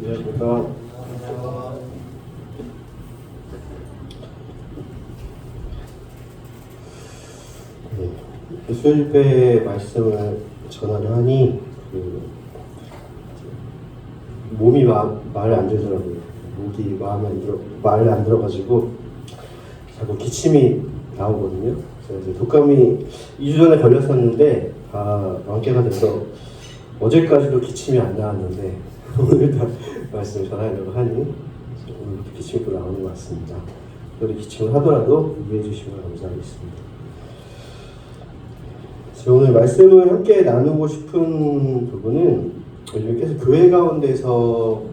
안녕하십니까. 수요일배 말씀을 전하려 하니 몸이 말을 안 되더라고요. 목이 말을 안 들어가지고 자꾸 기침이 나오거든요. 그래서 이제 독감이 2주 전에 걸렸었는데 다 완쾌가 돼서 어제까지도 기침이 안 나왔는데 오늘 다 말씀을 전하려고 하니 오늘부터 기침이 또 나오는 것 같습니다. 그래도 기침을 하더라도 이해해 주시면 감사하겠습니다. 제가 오늘 말씀을 함께 나누고 싶은 부분은 요즘 계속 교회 가운데서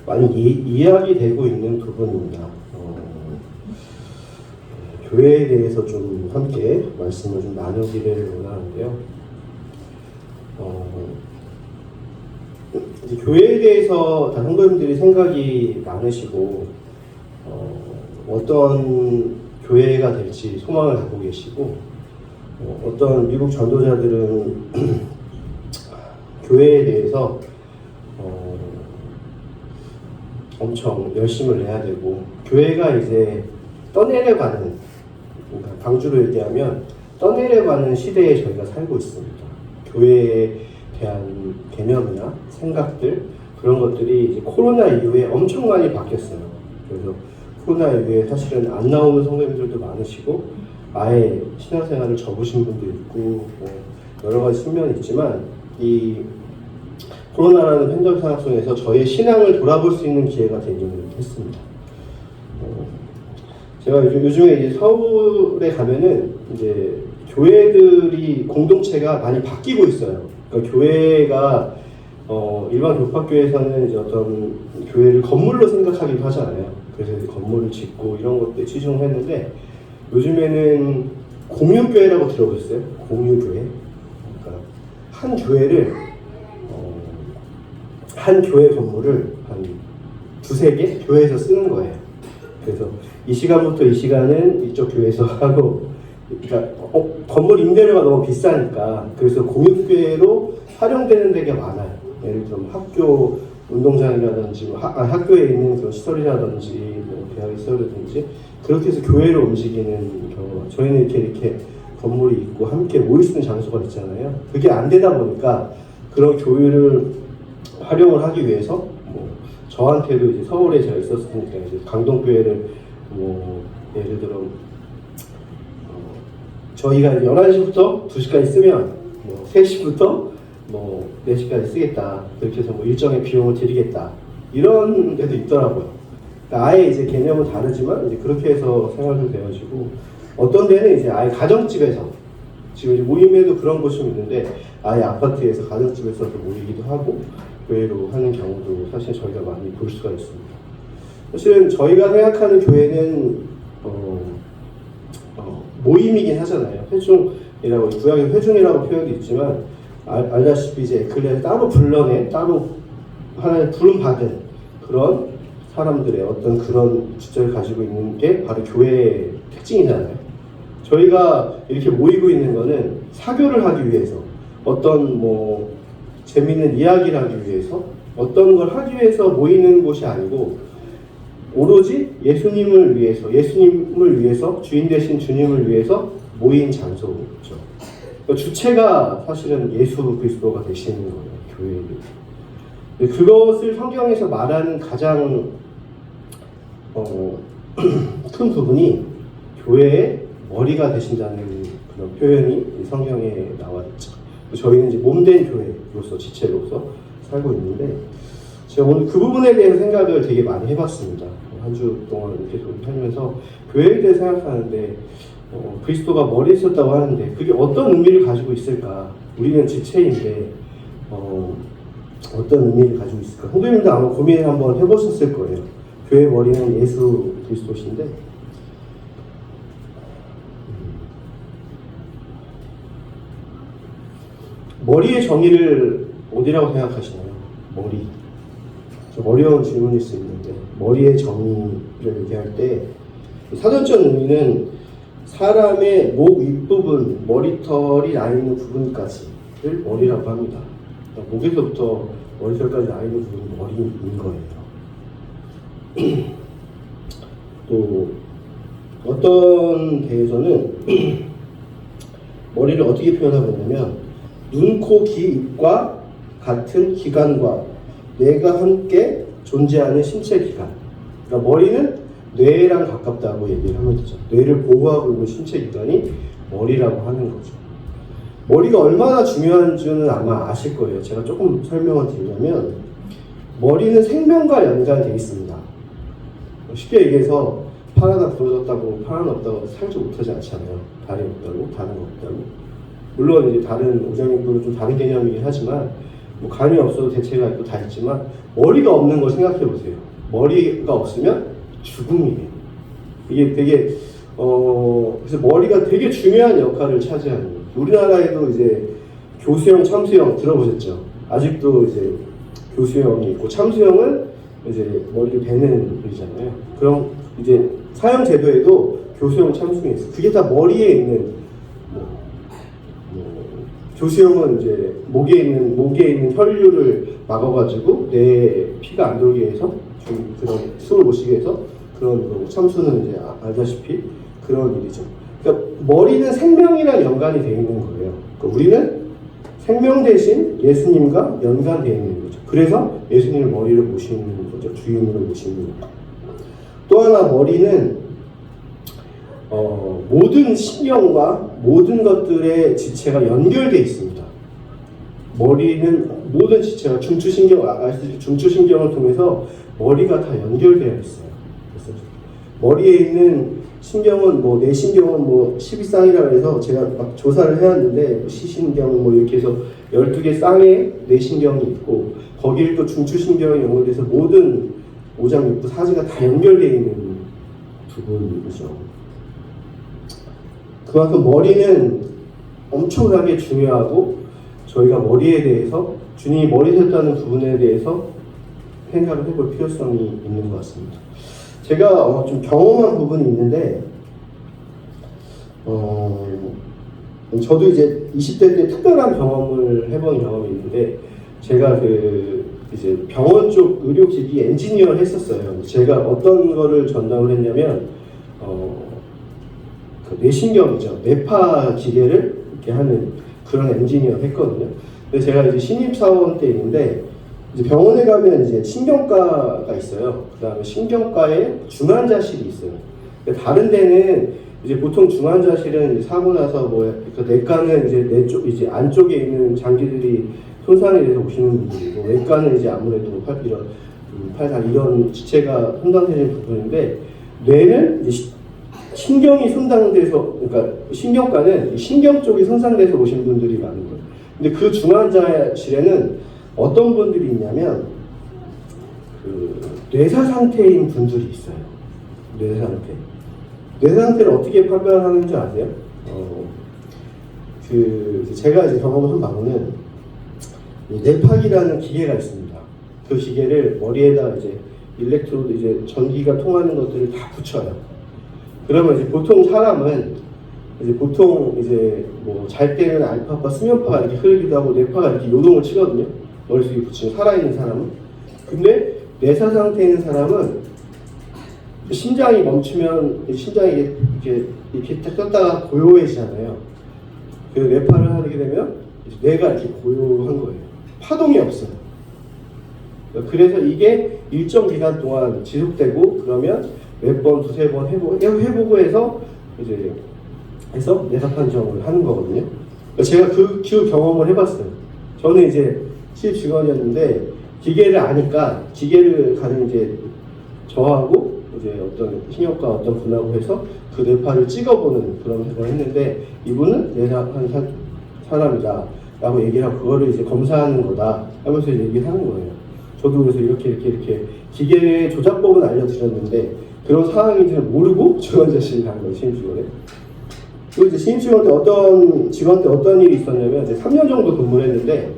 많이 이야기되고 있는 부분입니다. 교회에 대해서 좀 함께 말씀을 좀 나누기를 원하는데요. 이제 교회에 대해서 다 성도님들이 생각이 많으시고 어떤 교회가 될지 소망을 갖고 계시고 어떤 미국 전도자들은 교회에 대해서 엄청 열심을 내야 되고 교회가 이제 떠내려가는, 그러니까 방주로 얘기하면 떠내려가는 시대에 저희가 살고 있습니다. 교회에 대한 개념이나 생각들 그런 것들이 이제 코로나 이후에 엄청 많이 바뀌었어요. 그래서 코로나 이후에 사실은 안 나오는 성도님들도 많으시고 아예 신앙생활을 접으신 분도 있고 뭐 여러 가지 측면이 있지만 이 코로나라는 팬데믹 상황 속에서 저의 신앙을 돌아볼 수 있는 기회가 되기는 했습니다. 제가 요즘에 이제 서울에 가면은 이제 교회들이 공동체가 많이 바뀌고 있어요. 그러니까 교회가 일반 교파교회에서는 이제 어떤 교회를 건물로 생각하기도 하잖아요. 그래서 이제 건물을 짓고 이런 것들 치중을 했는데 요즘에는 공유교회라고 들어보셨어요? 공유교회. 그러니까 한 교회를 한 교회 건물을 한 두세 개 교회에서 쓰는 거예요. 그래서 이 시간부터 이 시간은 이쪽 교회에서 하고, 그러니까 건물 임대료가 너무 비싸니까 그래서 공유교회로 활용되는 데가 많아요. 예를 들면 학교 운동장이라든지 학교에 있는 그런 시설이라든지 뭐 대학의 시설이라든지 그렇게 해서 교회로 움직이는 경우가, 저희는 이렇게 건물이 있고 함께 모일 수 있는 장소가 있잖아요. 그게 안 되다 보니까 그런 교회를 활용을 하기 위해서 뭐 저한테도 이제 서울에 제가 있었으니까 이제 강동교회를 뭐 예를 들어 저희가 11시부터 2시까지 쓰면 뭐 3시부터 뭐 4시까지 쓰겠다. 그렇게 해서 뭐 일정의 비용을 드리겠다. 이런 데도 있더라고요. 그러니까 아예 이제 개념은 다르지만 이제 그렇게 해서 생활도 되어지고, 어떤 데는 이제 아예 가정집에서, 지금 이제 모임에도 그런 곳이 있는데 아예 아파트에서 가정집에서도 모이기도 하고 교회로 하는 경우도 사실 저희가 많이 볼 수가 있습니다. 사실은 저희가 생각하는 교회는 모임이긴 하잖아요. 회중이라고, 구약의 회중이라고 표현도 있지만 알다시피 이제 에클레를 따로 불러낸, 따로 하나의 부름 받은 그런 사람들의 어떤 그런 주체를 가지고 있는 게 바로 교회의 특징이잖아요. 저희가 이렇게 모이고 있는 거는 사교를 하기 위해서, 어떤 뭐 재미있는 이야기를 하기 위해서, 어떤 걸 하기 위해서 모이는 곳이 아니고 오로지 예수님을 위해서 주인 되신 주님을 위해서 모인 장소죠. 그러니까 주체가 사실은 예수 그리스도가 되시는 거예요, 교회를. 그것을 성경에서 말하는 가장 큰 부분이 교회의 머리가 되신다는 그런 표현이 성경에 나와 있죠. 저희는 이제 몸된 교회로서, 지체로서 살고 있는데, 제가 오늘 그 부분에 대해서 생각을 되게 많이 해봤습니다. 한 주 동안 계속 살면서 교회에 대해 생각하는데 그리스도가 머리에 있었다고 하는데 그게 어떤 의미를 가지고 있을까? 우리는 지체인데 어떤 의미를 가지고 있을까? 성도님도 아마 고민을 한번 해보셨을 거예요. 교회 머리는 예수 그리스도신데 머리의 정의를 어디라고 생각하시나요? 머리. 좀 어려운 질문일 수 있는데, 머리의 정의를 얘기할 때 사전적 의미는 사람의 목 윗부분, 머리털이 나 있는 부분까지를 머리라고 합니다. 목에서부터 머리털까지 나 있는 부분이 머리인 거예요. 또 어떤 데에서는 머리를 어떻게 표현하고 있냐면 눈, 코, 귀, 입과 같은 기관과 뇌가 함께 존재하는 신체 기관. 그러니까 머리는 뇌랑 가깝다고 얘기를 하면 되죠. 뇌를 보호하고 있는 신체 기관이 머리라고 하는 거죠. 머리가 얼마나 중요한지는 아마 아실 거예요. 제가 조금 설명을 드리자면 머리는 생명과 연관되어 있습니다. 쉽게 얘기해서 팔 하나 부러졌다고 팔 하나 없다고 살지 못하지 않잖아요. 다리 없다고 다른 거 없다고. 물론 이제 다른 오장육부는 좀 다른 개념이긴 하지만 뭐 간이 없어도 대체가 있고 다 있지만 머리가 없는 걸 생각해 보세요. 머리가 없으면 죽음이에요. 이게 되게 그래서 머리가 되게 중요한 역할을 차지하는 거예요. 우리나라에도 이제 교수형, 참수형 들어보셨죠? 아직도 이제 교수형이 있고 참수형은 이제 머리를 베는 일이잖아요. 그럼 이제 사형 제도에도 교수형, 참수형이 있어요. 그게 다 머리에 있는 교수형은 이제 목에 있는 혈류를 막아가지고 내 피가 안 돌게 해서 좀 그런 숨을 못 쉬게 해서 그런 거고 참수는 이제 알다시피 그런 일이죠. 그러니까 머리는 생명이랑 연관이 되어 있는 거예요. 그러니까 우리는 생명 대신 예수님과 연관되어 있는 거죠. 그래서 예수님을 머리를 모시는 거죠. 주인으로 모시는 거죠. 또 하나 머리는 모든 신경과 모든 것들의 지체가 연결되어 있습니다. 머리는 모든 지체가 중추신경을 통해서 머리가 다 연결되어 있어요. 그래서 머리에 있는 신경은 뭐 뇌신경은 뭐 12쌍이라 해서 제가 막 조사를 해왔는데 시신경 뭐 이렇게 해서 12개 쌍의 뇌신경이 있고 거기를 또 중추신경이 연결돼서 모든 오장육부 사지가 다 연결되어 있는 부분이죠. 그만큼 머리는 엄청나게 중요하고 저희가 머리에 대해서 주님이 머리 셨다는 부분에 대해서 생각을 해볼 필요성이 있는 것 같습니다. 제가 좀 경험한 부분이 있는데 저도 이제 20대 때 특별한 경험을 해본 경험이 있는데 제가 이제 병원 쪽 의료기기 엔지니어를 했었어요. 제가 어떤 거를 전담을 했냐면 그 뇌신경이죠. 뇌파 기계를 이렇게 하는 그런 엔지니어를 했거든요. 근데 제가 이제 신입사원 때 있는데 이제 병원에 가면 이제 신경과가 있어요. 그 다음에 신경과에 중환자실이 있어요. 근데 다른 데는 이제 보통 중환자실은 사고 나서 그 내과는 이제 뇌 쪽, 이제 안쪽에 있는 장기들이 손상이 돼서 오시는 분들이고, 외과는 이제 아무래도 팔, 다리 이런 지체가 손상되는 부분인데, 뇌는 이제 신경이 손상돼서, 그러니까 신경과는 신경 쪽이 손상돼서 오신 분들이 많은 거예요. 근데 그 중환자실에는 어떤 분들이 있냐면, 뇌사 상태인 분들이 있어요. 뇌사 상태. 뇌사 상태를 어떻게 판별하는지 아세요? 제가 이제 경험한 바로는 뇌파기라는 기계가 있습니다. 그 기계를 머리에다 이제 일렉트로드 이제 전기가 통하는 것들을 다 붙여요. 그러면 이제 보통 사람은 뭐 잘 때는 알파파, 수면파가 이렇게 흐르기도 하고 뇌파가 이렇게 요동을 치거든요. 머릿속에 붙이는 살아있는 사람은. 근데 뇌사 상태에 있는 사람은 심장이 멈추면 심장이 이렇게 딱 떴다가 고요해지잖아요. 그 뇌파를 하게 되면 뇌가 이렇게 고요한 거예요. 파동이 없어요. 그래서 이게 일정 기간 동안 지속되고 그러면 몇 번, 두세 번 해보고 해서 이제 뇌사 판정을 하는 거거든요. 제가 그 경험을 해봤어요. 저는 이제 시립 직원이었는데 기계를 아니까 기계를 가는 이제 저하고 이제 어떤 신경과 어떤 분하고 해서 그 뇌파를 찍어보는 그런 걸 했는데 이분은 뇌사한 사람이다 라고 얘기를 하고 그거를 이제 검사하는 거다 하면서 얘기를 하는 거예요. 저도 그래서 이렇게 기계의 조작법은 알려드렸는데 그런 상황인지는 모르고 중환자실에 간 거예요. 신입직원에. 그리고 이제 신입직원 때 어떤 일이 있었냐면 이제 3년 정도 근무를 했는데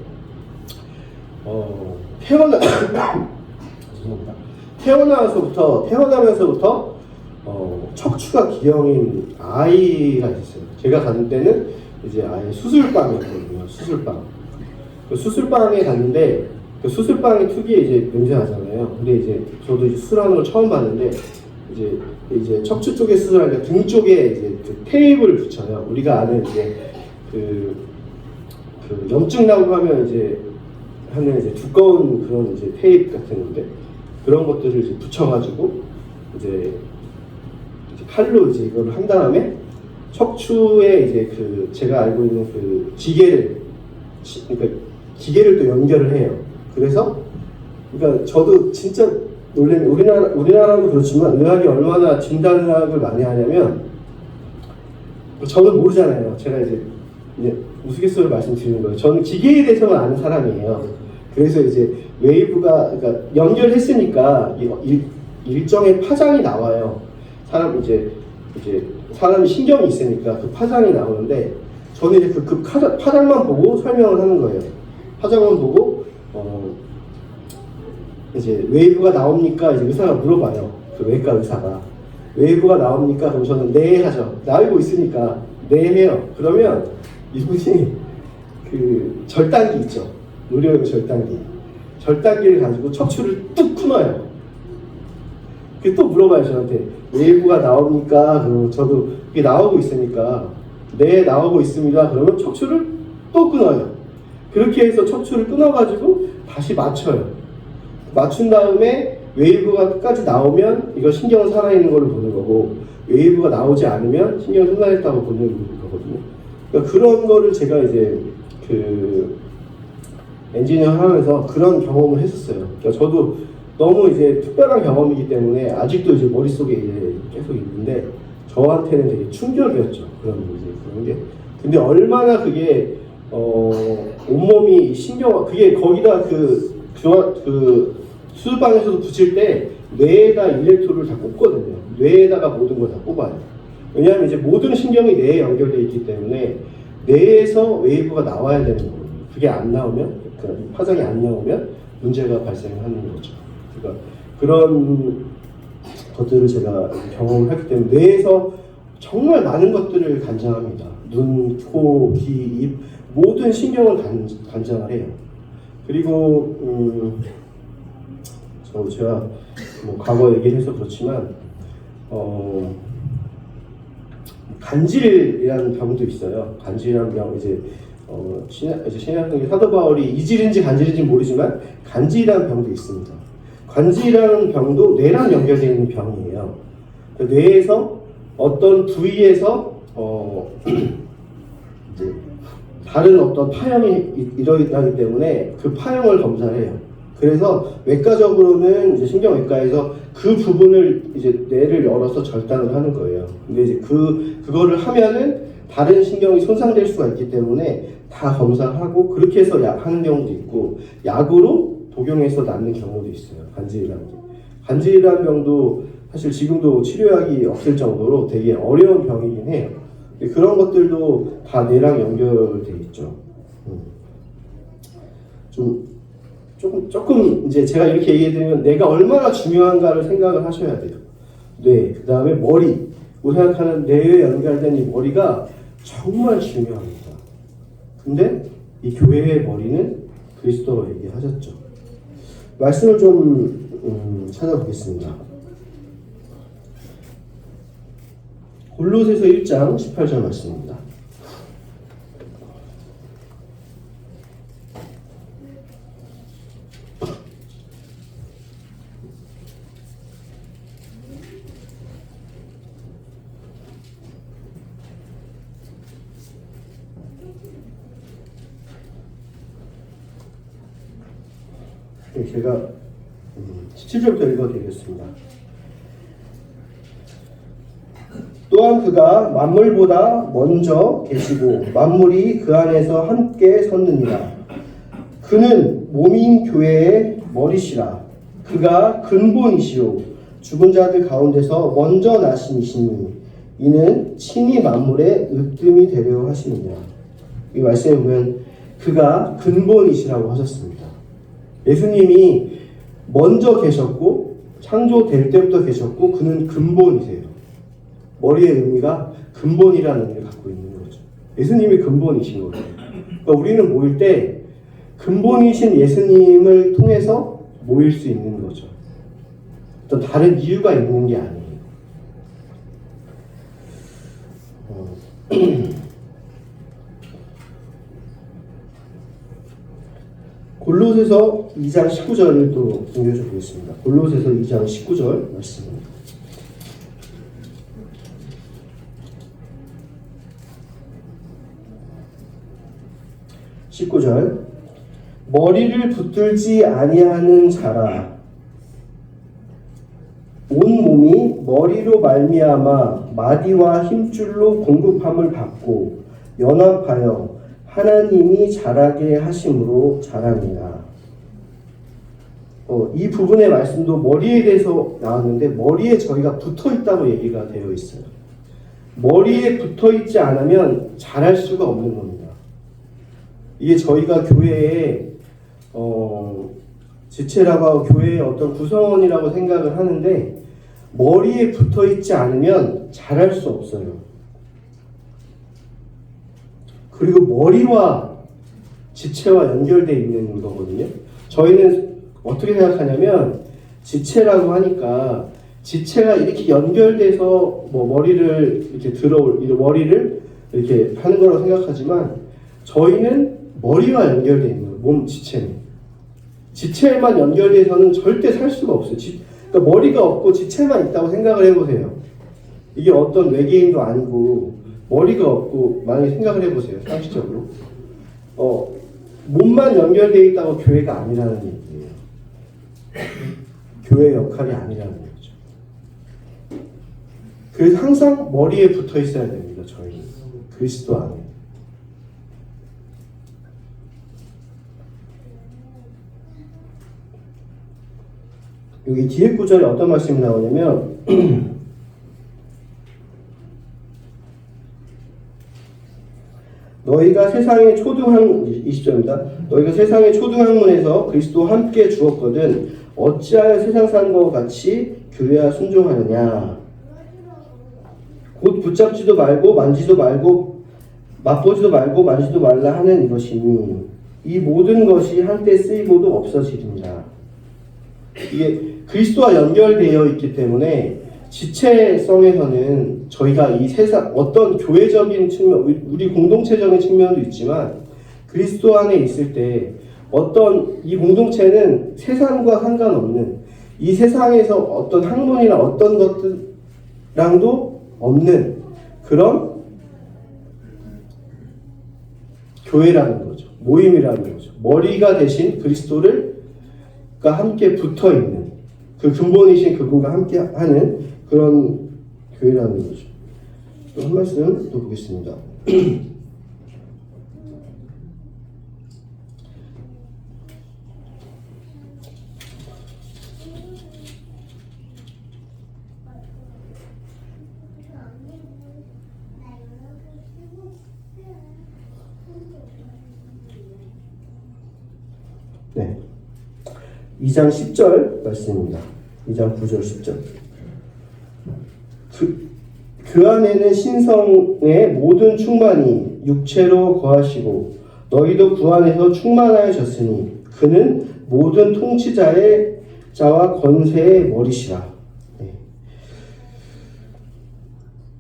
태어나면서부터 척추가 기형인 아이가 있었어요. 제가 간 때는 이제 아예 수술방이었거든요. 수술방. 그 수술방에 갔는데 그 수술방의 특유의 이제 냄새 나잖아요. 근데 이제 저도 이제 수술하는 걸 처음 봤는데 이제 척추 쪽에 수술하니까 등 쪽에 이제 그 테이프를 붙여요. 우리가 아는 이제 그 염증 나고 하면 이제 하는 이제 두꺼운 그런 이제 테이프 같은 건데 그런 것들을 이제 붙여가지고 이제 칼로 이제 이걸 한 다음에 척추에 이제 그 제가 알고 있는 그 그러니까 기계를 또 연결을 해요. 그래서 그러니까 저도 진짜 놀란 우리나라도 그렇지만 의학이 얼마나 진단의학을 많이 하냐면 저는 모르잖아요. 제가 이제 우스갯소리를 말씀드리는 거예요. 저는 기계에 대해서만 아는 사람이에요. 그래서 이제 웨이브가 그러니까 연결했으니까 일정의 파장이 나와요. 사람이 신경이 있으니까 그 파장이 나오는데 저는 이제 그 파장만 보고 설명을 하는 거예요. 파장만 보고 이제 웨이브가 나옵니까? 이제 의사가 물어봐요. 그 외과 의사가 웨이브가 나옵니까? 그럼 저는 네 하죠. 나오고 있으니까 네 해요. 그러면 이분이 그 절단기 있죠. 의료용 절단기를 가지고 척추를 뚝 끊어요. 그 또 물어봐요 저한테 웨이브가 나옵니까? 그럼 저도 이게 나오고 있으니까 네 나오고 있습니다. 그러면 척추를 또 끊어요. 그렇게 해서 척추를 끊어가지고 다시 맞춰요. 맞춘 다음에 웨이브가 끝까지 나오면 이거 신경은 살아있는 걸로 보는 거고 웨이브가 나오지 않으면 신경이 손상했다고 보는 거거든요. 그러니까 그런 거를 제가 이제 그 엔지니어 하면서 그런 경험을 했었어요. 그러니까 저도 너무 이제 특별한 경험이기 때문에 아직도 이제 머릿속에 이제 계속 있는데 저한테는 되게 충격이었죠. 그런 게. 근데 얼마나 그게 온몸이 그게 거기다 그 수술방에서도 붙일 때 뇌에다 일렉트로드를 다 꽂거든요. 뇌에다가 모든 걸 다 꼽아요. 왜냐하면 이제 모든 신경이 뇌에 연결되어 있기 때문에 뇌에서 웨이브가 나와야 되는 거예요. 그게 안 나오면, 그러니까 파장이 안 나오면 문제가 발생하는 거죠. 그러니까 그런 것들을 제가 경험을 했기 때문에 뇌에서 정말 많은 것들을 관장합니다. 눈, 코, 귀, 입 모든 신경을 관장을 해요. 그리고 제가 뭐 과거 얘기를 해서 그렇지만 간질이라는 병도 있어요. 간질이라는 병 이제 신약성의 사도 바울이 이질인지 간질인지 모르지만 간질이라는 병도 있습니다. 간질이라는 병도 뇌랑 연결되어 있는 병이에요. 뇌에서 어떤 부위에서 이제 다른 어떤 파형이 일어나기 때문에 그 파형을 검사를 해요. 그래서 외과적으로는 이제 신경외과에서 그 부분을 이제 뇌를 열어서 절단을 하는 거예요. 근데 이제 그거를 하면은 다른 신경이 손상될 수가 있기 때문에 다 검사를 하고 그렇게 해서 하는 경우도 있고 약으로 복용해서 낫는 경우도 있어요. 간질이라는 게. 간질이라는 병도 사실 지금도 치료약이 없을 정도로 되게 어려운 병이긴 해요. 그런 것들도 다 뇌랑 연결돼 있죠. 조금 이제 제가 이렇게 얘기해드리면 뇌가 얼마나 중요한가를 생각을 하셔야 돼요. 뇌, 그 다음에 머리. 우리가 생각하는 뇌에 연결된 이 머리가 정말 중요합니다. 근데 이 교회의 머리는 그리스도가 얘기하셨죠. 말씀을 좀 찾아보겠습니다. 골로새서 1장 18절 말씀입니다. 제가 17절부터 읽어드리겠습니다. 또한 그가 만물보다 먼저 계시고 만물이 그 안에서 함께 섰느니라. 그는 몸인 교회의 머리시라. 그가 근본이시요 죽은 자들 가운데서 먼저 나신 이시니 이는 친히 만물의 으뜸이 되려 하시느니라. 이 말씀에 보면 그가 근본이시라고 하셨습니다. 예수님이 먼저 계셨고 창조될 때부터 계셨고 그는 근본이세요. 머리의 의미가 근본이라는 의미를 갖고 있는 거죠. 예수님이 근본이신 거예요. 그러니까 우리는 모일 때 근본이신 예수님을 통해서 모일 수 있는 거죠. 또 다른 이유가 있는 게 아니에요. 골로새서 2장 19절을 또 공유해 보겠습니다. 골로새서 2장 19절 말씀입니다. 머리를 붙들지 아니하는 자라 온 몸이 머리로 말미암아 마디와 힘줄로 공급함을 받고 연합하여 하나님이 자라게 하심으로 자랍니다. 이 부분의 말씀도 머리에 대해서 나왔는데 머리에 저희가 붙어 있다고 얘기가 되어 있어요. 머리에 붙어 있지 않으면 자랄 수가 없는 겁니다. 이게 저희가 교회에 지체라고 하고 교회의 어떤 구성원이라고 생각을 하는데 머리에 붙어 있지 않으면 자랄 수 없어요. 그리고 머리와 지체와 연결되어 있는 거거든요. 저희는 어떻게 생각하냐면 지체라고 하니까 지체가 이렇게 연결돼서 뭐 머리를 이렇게 머리를 이렇게 하는 거라고 생각하지만 저희는 머리와 연결되어 있는 거예요. 몸 지체는. 지체만 연결돼서는 절대 살 수가 없어요. 그러니까 머리가 없고 지체만 있다고 생각을 해보세요. 이게 어떤 외계인도 아니고 머리가 없고 만약에 생각을 해보세요. 상식적으로. 몸만 연결되어 있다고 교회가 아니라는 얘기예요. 교회의 역할이 아니라는 거죠. 그래서 항상 머리에 붙어 있어야 됩니다. 저희는. 그리스도 안에. 여기 뒤에 구절에 어떤 말씀이 나오냐면 너희가 세상의 20절입니다. 너희가 세상의 초등학문에서 그리스도와 함께 주었거든 어찌하여 세상 사람과 같이 규례와 순종하느냐. 곧 붙잡지도 말고 만지도 말고 맛보지도 말고 만지도 말라 하는 이것이니 이 모든 것이 한때 쓰이고도 없어지리니라. 이게 그리스도와 연결되어 있기 때문에 지체성에서는 저희가 이 세상 어떤 교회적인 측면, 우리 공동체적인 측면도 있지만 그리스도 안에 있을 때 어떤 이 공동체는 세상과 상관없는 이 세상에서 어떤 학문이나 어떤 것들랑도 없는 그런 교회라는 거죠. 모임이라는 거죠. 머리가 대신 그리스도가 함께 붙어 있는 그 근본이신 그분과 함께 하는 그런 교회라는 거죠. 또 한 말씀 또 보겠습니다. 네. 2장 10절 말씀입니다. 2장 9절 10절. 그 안에는 신성의 모든 충만이 육체로 거하시고 너희도 그 안에서 충만하여졌으니 그는 모든 통치자의 자와 권세의 머리시라. 네.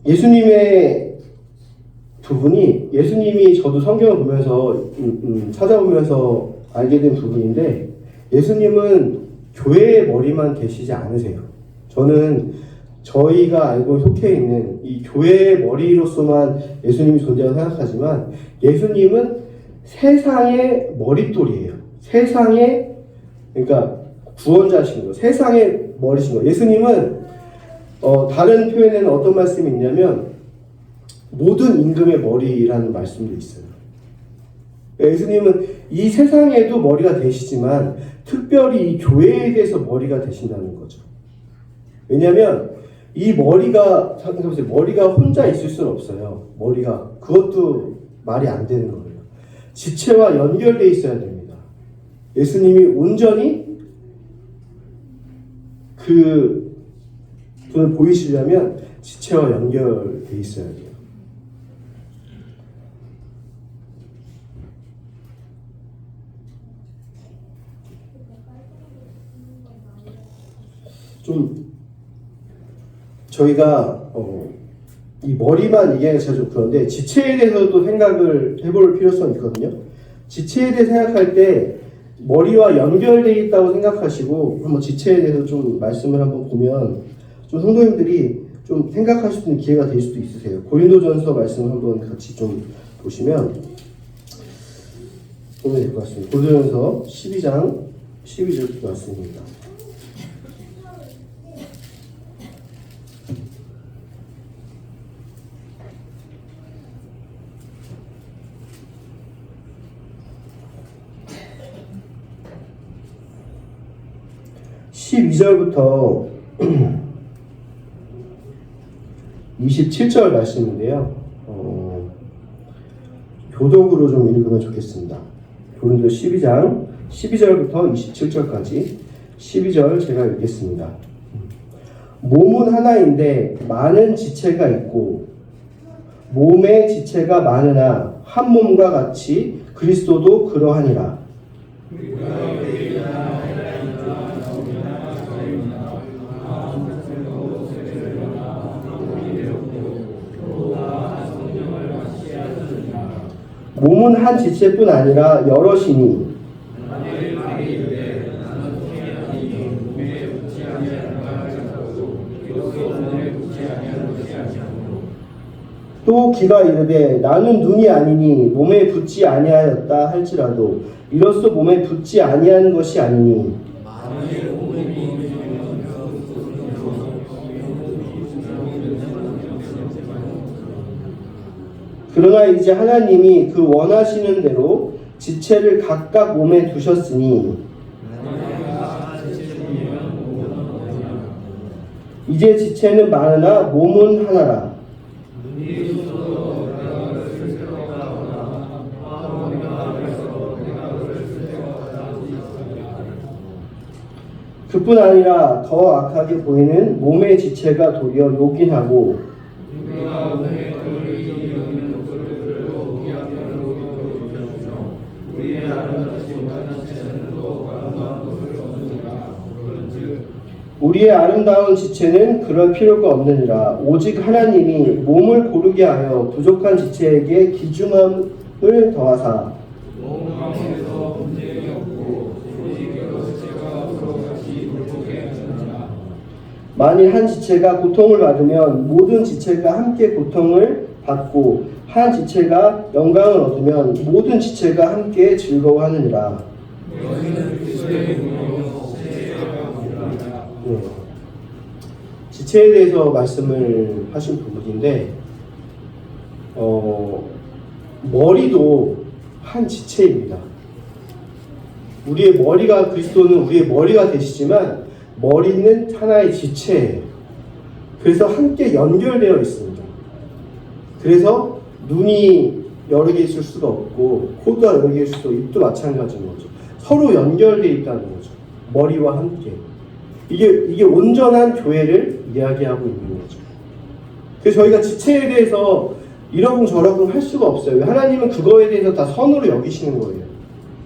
예수님의 부분이 예수님이 저도 성경을 보면서 찾아보면서 알게 된 부분인데 예수님은 교회의 머리만 되시지 않으세요. 저는 저희가 알고 속해 있는 이 교회의 머리로서만 예수님이 존재한다고 생각하지만 예수님은 세상의 머릿돌이에요. 세상의 그러니까 구원자신 거, 세상의 머리신 거. 예수님은 다른 표현에는 어떤 말씀이 있냐면 모든 임금의 머리라는 말씀도 있어요. 예수님은 이 세상에도 머리가 되시지만 특별히 이 교회에 대해서 머리가 되신다는 거죠. 왜냐하면 이 머리가 생각해보세요. 머리가 혼자 있을 수는 없어요. 머리가 그것도 말이 안 되는 거예요. 지체와 연결되어 있어야 됩니다. 예수님이 온전히 그 분을 보이시려면 지체와 연결되어 있어야 돼요. 좀 저희가 이 머리만 얘기하기가 제가 좀 그런데 지체에 대해서도 생각을 해볼 필요성이 있거든요. 지체에 대해 생각할 때 머리와 연결되어 있다고 생각하시고 한번 지체에 대해서 좀 말씀을 한번 보면 좀 성도님들이 좀 생각할 수 있는 기회가 될 수도 있으세요. 고린도전서 말씀을 한번 같이 좀 보시면 보면 될 것 같습니다. 고린도전서 12장 12절 말씀입니다. (12절부터) 27절 말씀인데요. 교독으로 좀 읽으면 좋겠습니다. 고린도 12장 12절부터 27절까지 12절 제가 읽겠습니다. 몸은 하나인데 많은 지체가 있고 몸의 지체가 많으나 한 몸과 같이 그리스도도 그러하니라. 몸은 한 지체뿐 아니라 여럿이니 또 귀가 이르되 나는 눈이 아니니 몸에 붙지 아니하였다 할지라도 이로써 몸에 붙지 아니한 것이 아니니 그러나 이제 하나님이 그 원하시는 대로 지체를 각각 몸에 두셨으니 이제 지체는 많으나 몸은 하나라. 그뿐 아니라 더 악하게 보이는 몸의 지체가 도리어 요긴하고 우리의 아름다운 지체는 그럴 필요가 없느니라. 오직 하나님이 몸을 고르게 하여 부족한 지체에게 귀중함을 더하사 만일 한 지체가 고통을 받으면 모든 지체가 함께 고통을 받고 한 지체가 영광을 얻으면 모든 지체가 함께 즐거워하느니라. 지체에 대해서 말씀을 하신 부분인데 머리도 한 지체입니다. 우리의 머리가 그리스도는 우리의 머리가 되시지만 머리는 하나의 지체예요. 그래서 함께 연결되어 있습니다. 그래서 눈이 여러 개 있을 수가 없고 코가 여러 개 있을 수도 입도 마찬가지인 거죠. 서로 연결되어 있다는 거죠. 머리와 함께. 이게 온전한 교회를 이야기하고 있는 거죠. 그래서 저희가 지체에 대해서 이러쿵저러쿵 할 수가 없어요. 하나님은 그거에 대해서 다 선으로 여기시는 거예요.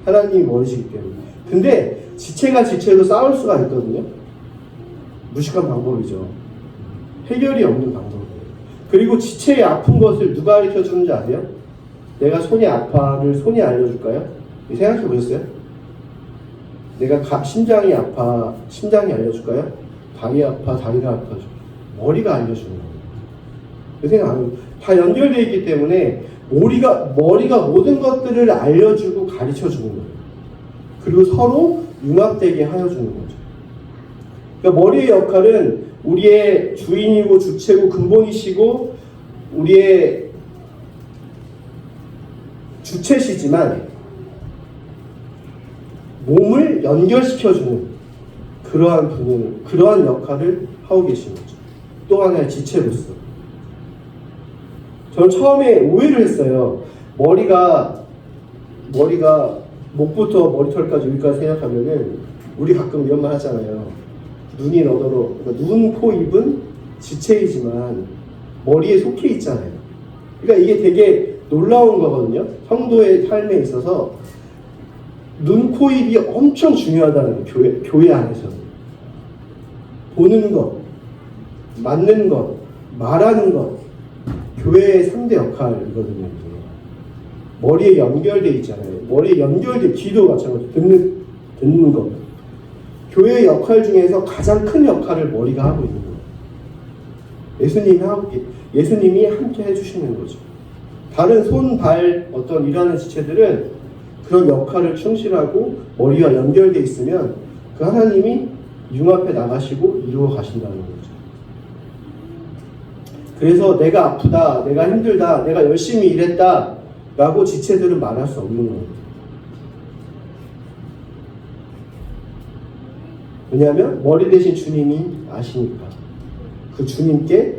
하나님이 머리시기 때문에. 근데 지체가 지체로 싸울 수가 있거든요. 무식한 방법이죠. 해결이 없는 방법이에요. 그리고 지체의 아픈 것을 누가 가르쳐 주는지 아세요? 내가 손이 아파를 손이 알려줄까요? 생각해 보셨어요? 내가 심장이 아파 심장이 알려줄까요? 다리 아파 다리가 알려줘. 머리가 알려주는 거예요. 그 생각 안 해요. 다 연결되어 있기 때문에 머리가 모든 것들을 알려주고 가르쳐 주는 거예요. 그리고 서로 융합되게 하여 주는 거죠. 그러니까 머리의 역할은 우리의 주인이고 주체고 근본이시고 우리의 주체시지만 몸을 연결시켜주는 그러한 역할을 하고 계신 거죠. 또 하나의 지체로서. 저는 처음에 오해를 했어요. 머리가 목부터 머리털까지 여기까지 생각하면은 우리 가끔 이런 말 하잖아요. 눈이 너더러 그러니까 눈, 코, 입은 지체이지만 머리에 속해 있잖아요. 그러니까 이게 되게 놀라운 거거든요. 성도의 삶에 있어서 눈, 코, 입이 엄청 중요하다는 거예요. 교회 안에서는. 보는 것, 맞는 것, 말하는 것, 교회의 3대 역할이거든요. 머리에 연결돼 있잖아요. 머리에 연결돼, 귀도 마찬가지로 듣는 것. 교회의 역할 중에서 가장 큰 역할을 머리가 하고 있는 거예요. 예수님이 함께 해주시는 거죠. 다른 손, 발, 어떤 일하는 지체들은 그런 역할을 충실하고 머리와 연결돼 있으면 그 하나님이 융합해 나가시고 이루어 가신다는 거죠. 그래서 내가 아프다, 내가 힘들다, 내가 열심히 일했다 라고 지체들은 말할 수 없는 거예요. 왜냐하면 머리 대신 주님이 아시니까 그 주님께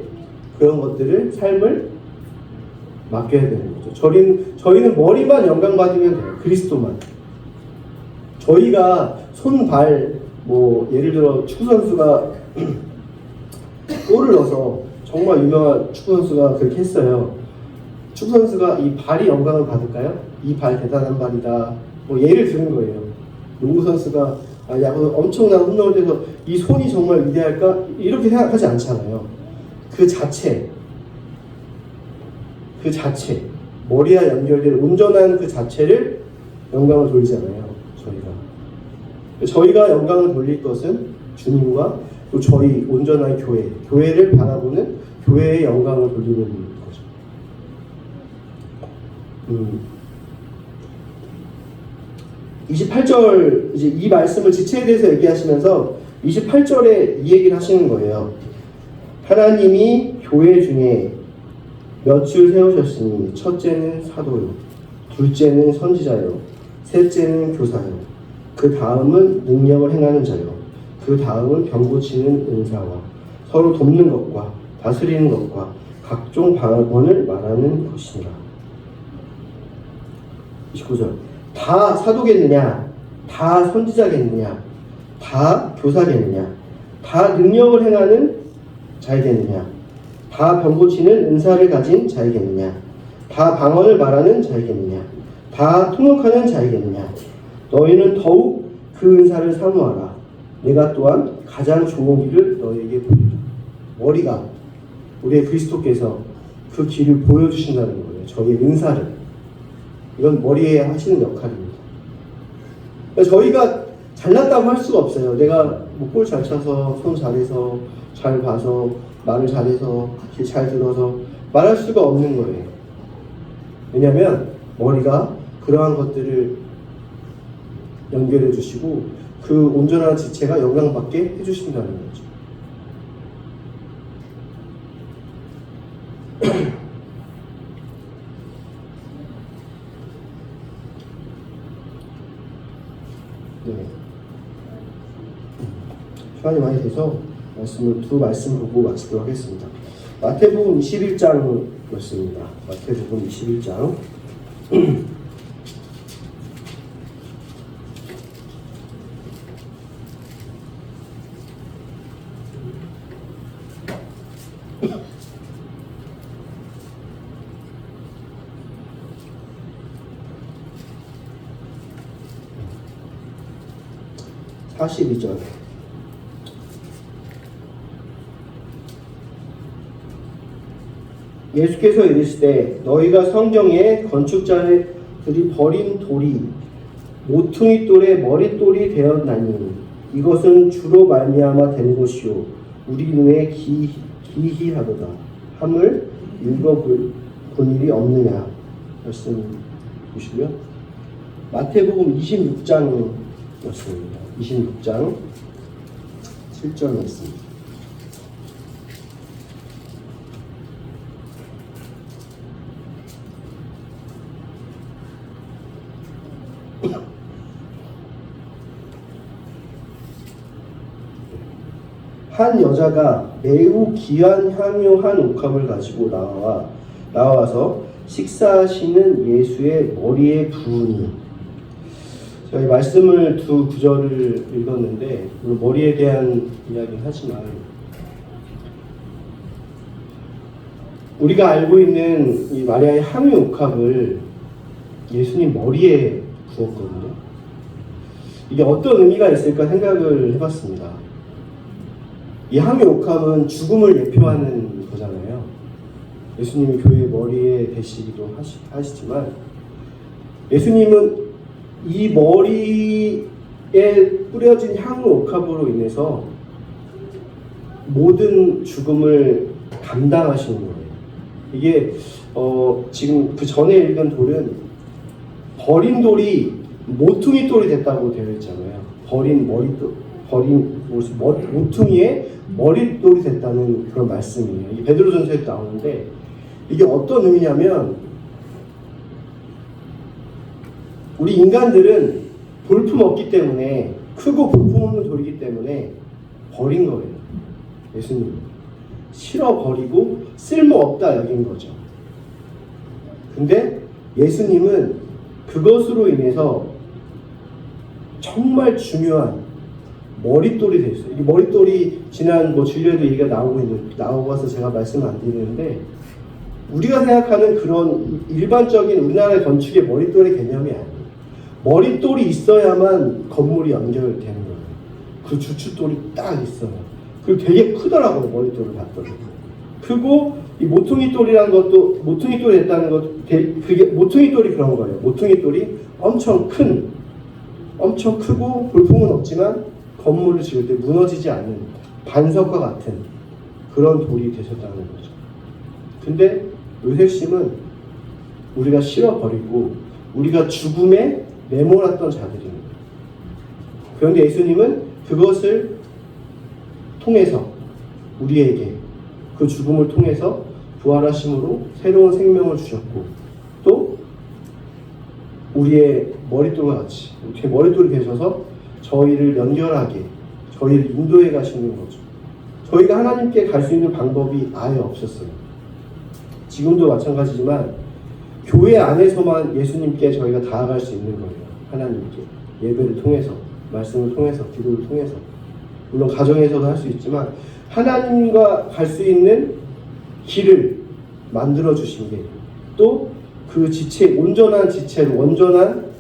그런 것들을, 삶을 맡겨야 되는 거죠. 저희는 머리만 영광받으면 돼요. 그리스도만. 저희가 손, 발, 예를 들어 축구선수가 골을 넣어서, 정말 유명한 축구선수가 그렇게 했어요. 축구선수가 이 발이 영광을 받을까요? 이 발 대단한 발이다. 예를 드는 거예요. 농구선수가 야구 엄청난 홈런을 해서 이 손이 정말 위대할까? 이렇게 생각하지 않잖아요. 그 자체, 머리와 연결된 온전한 그 자체를 영광을 돌리잖아요. 저희가 영광을 돌릴 것은 주님과 또 저희 온전한 교회를 바라보는 교회의 영광을 돌리는 거죠. 28절, 이제 이 말씀을 지체에 대해서 얘기하시면서 28절에 이 얘기를 하시는 거예요. 하나님이 교회 중에 몇을 세우셨으니 첫째는 사도요, 둘째는 선지자요, 셋째는 교사요, 그 다음은 능력을 행하는 자요, 그 다음은 병 고치는 은사와 서로 돕는 것과 다스리는 것과 각종 방언을 말하는 것이니라. 29절. 다 사도겠느냐? 다 선지자겠느냐? 다 교사겠느냐? 다 능력을 행하는 자이겠느냐? 다 병 고치는 은사를 가진 자이겠느냐? 다 방언을 말하는 자이겠느냐? 다 통역하는 자이겠느냐? 너희는 더욱 그 은사를 사모하라. 내가 또한 가장 좋은 길을 너희에게 보이리라. 머리가, 우리의 그리스도께서 그 길을 보여주신다는 거예요. 저희의 은사를. 이건 머리에 하시는 역할입니다. 저희가 잘났다고 할 수가 없어요. 내가 골 잘 차서, 손 잘해서, 잘 봐서, 말을 잘해서, 길 잘 들어서 말할 수가 없는 거예요. 왜냐하면 머리가 그러한 것들을 연결해 주시고 그 온전한 지체가 영광받게 해주신다는 거죠. 네. 시간이 많이 돼서 두 말씀 보고 마치도록 하겠습니다. 마태복음 21장이었습니다. 마태복음 21장. (42절) 예수께서 이르시되 너희가 성경에 건축자들이 버린 돌이 모퉁이 돌의 머릿돌이 되었나니 이것은 주로 말미암아 된 것이요 우리 눈에 기이하도다 함을 읽어볼 일이 없느냐 말씀 보시고요. 마태복음 26장이었습니다. 26장 7절 말씀. 한 여자가 매우 귀한 향유 한 옥합을 가지고 나와서 식사하시는 예수의 머리에 부으니. 저희 말씀을 두 구절을 읽었는데 머리에 대한 이야기를 하지만 우리가 알고 있는 이 마리아의 향유 옥합을 예수님 머리에 부었거든요. 이게 어떤 의미가 있을까 생각을 해봤습니다. 이 향유 옥합은 죽음을 예표하는 거잖아요. 예수님이 교회 머리에 대시기도 하시지만 예수님은 이 머리에 뿌려진 향유 옥합으로 인해서 모든 죽음을 감당하시는 거예요. 이게 지금 그 전에 읽은 돌은 버린 돌이 모퉁이 돌이 됐다고 되어 있잖아요. 모퉁이에 머릿돌이 됐다는 그런 말씀이에요. 이게 베드로전서에 나오는데 이게 어떤 의미냐면 우리 인간들은 볼품 없기 때문에 크고 볼품 없는 돌이기 때문에 버린 거예요. 예수님 싫어 버리고 쓸모없다 여긴 거죠. 근데 예수님은 그것으로 인해서 정말 중요한 머릿돌이 됐어요. 이 머릿돌이 지난 주일에도 얘기가 나오고서 제가 말씀을 안 드리는데 우리가 생각하는 그런 일반적인 우리나라의 건축의 머릿돌의 개념이 아니에요. 머릿돌이 있어야만 건물이 연결되는 거예요. 그 주춧돌이 딱 있어요. 그리고 되게 크더라고요. 머릿돌을 봤더니 크고 이 모퉁이돌이라는 것도 모퉁이돌이 됐다는 것 그게 모퉁이돌이 그런 거예요. 모퉁이돌이 엄청 크고 볼품은 없지만 건물을 지을 때 무너지지 않는 반석과 같은 그런 돌이 되셨다는 거죠. 근데 이 핵심은 우리가 실어버리고 우리가 죽음에 내몰았던 자들입니다. 그런데 예수님은 그것을 통해서 우리에게 그 죽음을 통해서 부활하심으로 새로운 생명을 주셨고 또 우리의 머릿돌과 같이 이렇게 머릿돌이 되셔서 저희를 연결하게 저희를 인도해 가시는 거죠. 저희가 하나님께 갈 수 있는 방법이 아예 없었어요. 지금도 마찬가지지만 교회 안에서만 예수님께 저희가 다가갈 수 있는 거예요. 하나님께 예배를 통해서 말씀을 통해서 기도를 통해서 물론 가정에서도 할 수 있지만 하나님과 갈 수 있는 길을 만들어 주신 게 또 그 지체 온전한 지체로 온전한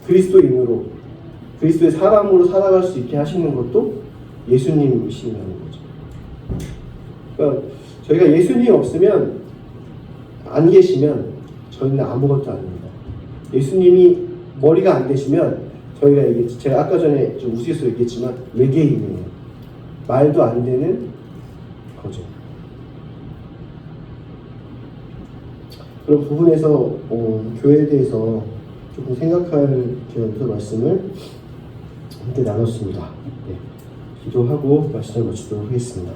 그리스도인으로 그리스도의 사람으로 살아갈 수 있게 하시는 것도 예수님이시라는 거죠. 그러니까 저희가 예수님 없으면 안 계시면 저희는 아무것도 아닙니다. 예수님이 머리가 안 되시면 저희가 제가 아까 전에 좀 우스갯소리 얘기했지만 외계인이에요. 말도 안 되는 거죠. 그런 부분에서 교회에 대해서 조금 생각할 기회에서 말씀을 함께 나눴습니다. 네, 기도하고 말씀을 마치도록 하겠습니다.